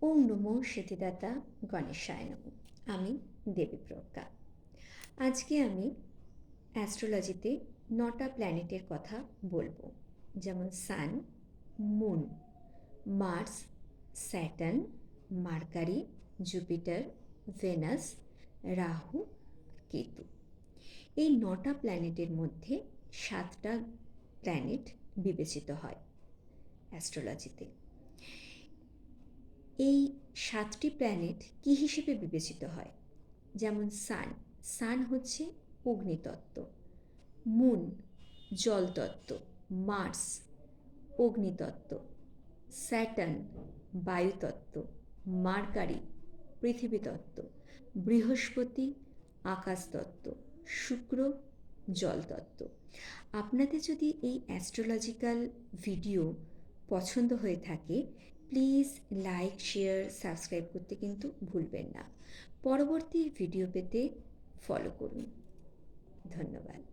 ওম নমো সিদ্ধিদাতা গণেশায় নমঃ। আমি দেবী প্রজ্ঞা। আজকে আমি অ্যাস্ট্রোলজিতে ৯টা প্ল্যানেটের কথা বলবো, যেমন sun, moon, Mars, Saturn, Mercury, Jupiter, Venus, Rahu, Ketu. এই ৯টা প্ল্যানেটের মধ্যে ৭টা প্ল্যানেট বিবেচিত হয় অ্যাস্ট্রোলজিতে। এই ৭টি প্ল্যানেট কী হিসেবে বিবেচিত হয়? যেমন সান, সান হচ্ছে অগ্নিতত্ত্ব, মুন জলতত্ত্ব, মার্স অগ্নিতত্ত্ব, স্যাটার্ন বায়ুতত্ত্ব, মার্কারি পৃথিবীতত্ত্ব, বৃহস্পতি আকাশতত্ত্ব, শুক্র জলতত্ত্ব। আপনাদের যদি এই অ্যাস্ট্রোলজিক্যাল ভিডিও পছন্দ হয়ে থাকে, প্লিজ লাইক, শেয়ার, সাবস্ক্রাইব করতে কিন্তু ভুলবেন না। পরবর্তী ভিডিও পেতে ফলো করুন। ধন্যবাদ।